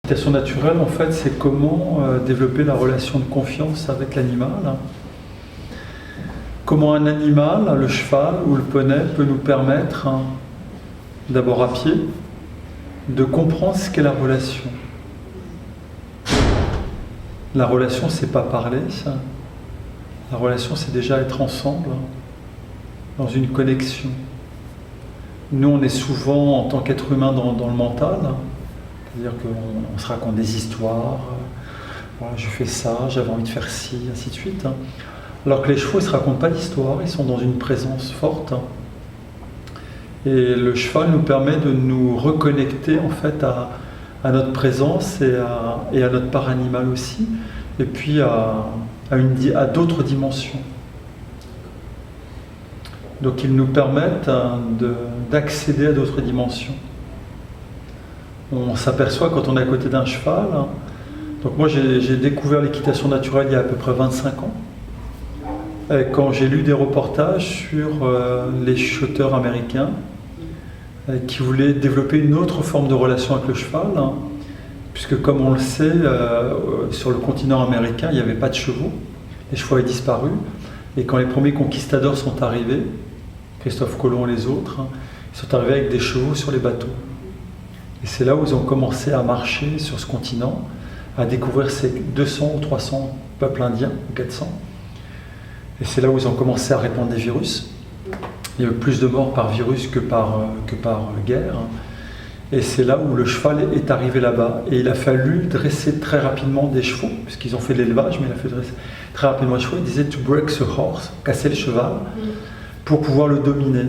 L'éducation naturelle, en fait, c'est comment développer la relation de confiance avec l'animal. Comment un animal, le cheval ou le poney, peut nous permettre, d'abord à pied, de comprendre ce qu'est la relation. La relation, c'est pas parler, ça. La relation, c'est déjà être ensemble, dans une connexion. Nous, on est souvent, en tant qu'être humain, dans le mental. C'est-à-dire qu'on se raconte des histoires. Voilà, je fais ça, j'avais envie de faire ci, ainsi de suite. Alors que les chevaux, ils ne se racontent pas d'histoire, ils sont dans une présence forte. Et le cheval nous permet de nous reconnecter en fait à notre présence et à notre part animale aussi, et puis à d'autres dimensions. Donc ils nous permettent d'accéder à d'autres dimensions. On s'aperçoit quand on est à côté d'un cheval. Donc moi j'ai découvert l'équitation naturelle il y a à peu près 25 ans. Quand j'ai lu des reportages sur les chuchoteurs américains qui voulaient développer une autre forme de relation avec le cheval, puisque comme on le sait, sur le continent américain, il n'y avait pas de chevaux, les chevaux avaient disparu, et quand les premiers conquistadors sont arrivés, Christophe Colomb et les autres, ils sont arrivés avec des chevaux sur les bateaux. Et c'est là où ils ont commencé à marcher sur ce continent, à découvrir ces 200 ou 300 peuples indiens, ou 400. Et c'est là où ils ont commencé à répandre des virus. Il y a eu plus de morts par virus que par guerre. Et c'est là où le cheval est arrivé là-bas. Et il a fallu dresser très rapidement des chevaux, puisqu'ils ont fait de l'élevage, mais il a fallu dresser très rapidement des chevaux. Il disait to break the horse, casser le cheval, pour pouvoir le dominer.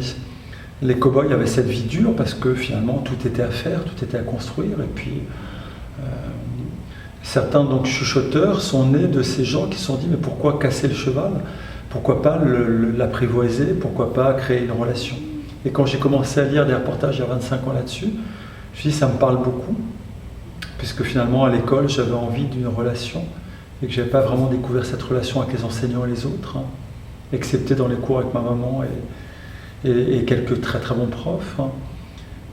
Les cow-boys avaient cette vie dure parce que finalement tout était à faire, tout était à construire. Et puis certains donc chuchoteurs sont nés de ces gens qui se sont dit mais pourquoi casser le cheval ? Pourquoi pas l'apprivoiser? Pourquoi pas créer une relation? Et quand j'ai commencé à lire des reportages il y a 25 ans là-dessus, je me suis dit ça me parle beaucoup, puisque finalement à l'école j'avais envie d'une relation et que je n'avais pas vraiment découvert cette relation avec les enseignants et les autres, excepté dans les cours avec ma maman et quelques très très bons profs.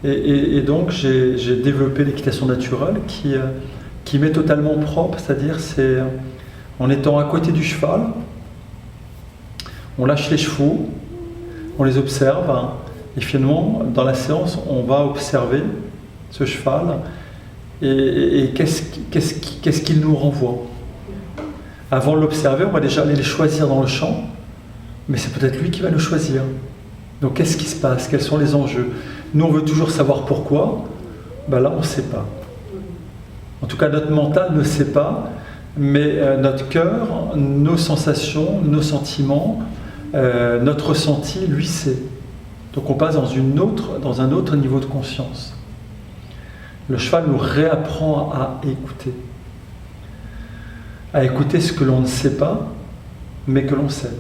Et donc j'ai développé l'équitation naturelle qui m'est totalement propre, c'est-à-dire c'est en étant à côté du cheval, on lâche les chevaux, on les observe, et finalement, dans la séance, on va observer ce cheval, et qu'est-ce qu'il nous renvoie. Avant de l'observer, on va déjà aller le choisir dans le champ, mais c'est peut-être lui qui va nous choisir. Donc qu'est-ce qui se passe? Quels sont les enjeux? Nous, on veut toujours savoir pourquoi. Ben là, on ne sait pas. En tout cas, notre mental ne sait pas, mais notre cœur, nos sensations, nos sentiments, notre ressenti, lui, sait. Donc on passe dans un autre niveau de conscience. Le cheval nous réapprend à écouter ce que l'on ne sait pas, mais que l'on sait.